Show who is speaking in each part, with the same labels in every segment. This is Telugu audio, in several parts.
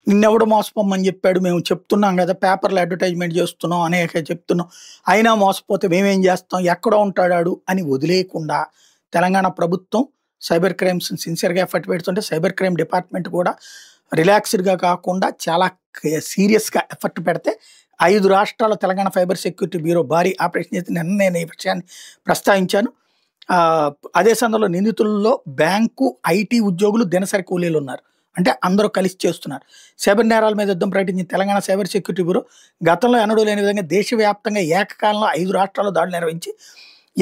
Speaker 1: నిన్నెవడు మోసపోమని చెప్పాడు, మేము చెప్తున్నాం కదా, పేపర్లో అడ్వర్టైజ్మెంట్ చేస్తున్నాం అనేక చెప్తున్నాం, అయినా మోసపోతే మేమేం చేస్తాం, ఎక్కడో ఉంటాడాడు అని వదిలేయకుండా తెలంగాణ ప్రభుత్వం సైబర్ క్రైమ్స్ సిన్సియర్గా ఎఫర్ట్ పెడుతుంటే సైబర్ క్రైమ్ డిపార్ట్మెంట్ కూడా రిలాక్స్డ్గా కాకుండా చాలా సీరియస్గా ఎఫర్ట్ పెడితే 5 రాష్ట్రాల తెలంగాణ ఫైబర్ సెక్యూరిటీ బ్యూరో భారీ ఆపరేషన్ చేసి నిన్న నేను ఈ విషయాన్ని ప్రస్తావించాను. అదే సందర్భంలో నిందితుల్లో బ్యాంకు, ఐటీ ఉద్యోగులు, దినసరి కూలీలు ఉన్నారు. అంటే అందరూ కలిసి చేస్తున్నారు. సైబర్ నేరాల మీద యుద్ధం ప్రకటించిన తెలంగాణ సైబర్ సెక్యూరిటీ బ్యూరో గతంలో ఎన్నడూ లేని విధంగా దేశవ్యాప్తంగా ఏకకాలంలో 5 రాష్ట్రాల్లో దాడులు నిర్వహించి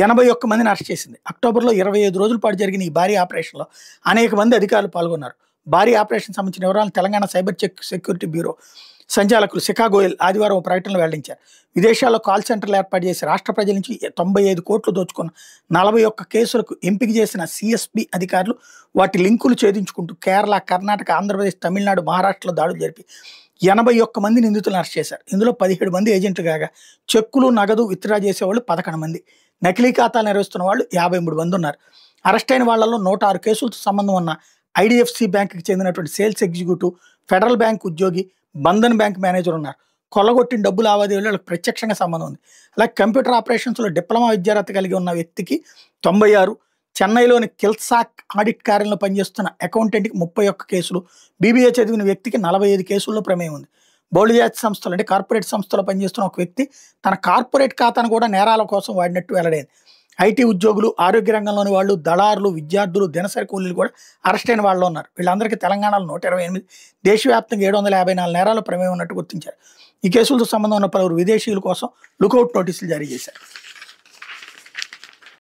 Speaker 1: 81 మందిని అరెస్ట్ చేసింది. అక్టోబర్లో 25 రోజుల పాటు జరిగిన ఈ భారీ ఆపరేషన్లో అనేక మంది అధికారులు పాల్గొన్నారు. భారీ ఆపరేషన్ సంబంధించిన వివరాలను తెలంగాణ సైబర్ సెక్యూరిటీ బ్యూరో సంచాలకులు శిఖా గోయల్ ఆదివారం ఒక ప్రకటనలో వెల్లడించారు. విదేశాల్లో కాల్ సెంటర్లు ఏర్పాటు చేసి రాష్ట్ర ప్రజల నుంచి 95 కోట్లు దోచుకున్న 41 కేసులకు ఎంపిక చేసిన సిఎస్పి అధికారులు వాటి లింకులు ఛేదించుకుంటూ కేరళ, కర్ణాటక, ఆంధ్రప్రదేశ్, తమిళనాడు, మహారాష్ట్రలో దాడులు జరిపి 81 మంది నిందితులను అరెస్ట్ చేశారు. ఇందులో 17 మంది ఏజెంట్లు కాగా చెక్కులు, నగదు విత్డ్రా చేసేవాళ్ళు 11 మంది, నకిలీ ఖాతాలు నిర్వహిస్తున్న వాళ్ళు 53 మంది ఉన్నారు. అరెస్ట్ అయిన వాళ్లలో 106 కేసులతో సంబంధం ఉన్న ఐడిఎఫ్సి బ్యాంకుకి చెందినటువంటి సేల్స్ ఎగ్జిక్యూటివ్, ఫెడరల్ బ్యాంక్ ఉద్యోగి, బంధన్ బ్యాంక్ మేనేజర్ ఉన్నారు. కొల్లగొట్టిన డబ్బు లావాదేవీలు వాళ్ళకి ప్రత్యక్షంగా సంబంధం ఉంది. అలాగే కంప్యూటర్ ఆపరేషన్స్లో డిప్లొమా విద్యార్హత కలిగి ఉన్న వ్యక్తికి 96, చెన్నైలోని కిల్సాక్ ఆడిట్ కార్యాలయంలో పనిచేస్తున్న అకౌంటెంట్కి 31 కేసులు, బీబీఏ చదివిన వ్యక్తికి 45 కేసుల్లో ప్రమేయం ఉంది. బహుళజాతి సంస్థలు అంటే కార్పొరేట్ సంస్థలో పనిచేస్తున్న ఒక వ్యక్తి తన కార్పొరేట్ ఖాతాను కూడా నేరాల కోసం వాడినట్టు వెల్లడైంది. ఐటీ ఉద్యోగులు, ఆరోగ్య రంగంలోని వాళ్ళు, దళారులు, విద్యార్థులు, దినసరి కూలీలు కూడా అరెస్ట్ అయిన వాళ్ళు ఉన్నారు. వీళ్ళందరికీ తెలంగాణలో 128, దేశవ్యాప్తంగా 754 నేరాలు ప్రమేయం ఉన్నట్టు గుర్తించారు. ఈ కేసులతో సంబంధం ఉన్న పలువురు విదేశీయుల కోసం లుకౌట్ నోటీసులు జారీ చేశారు.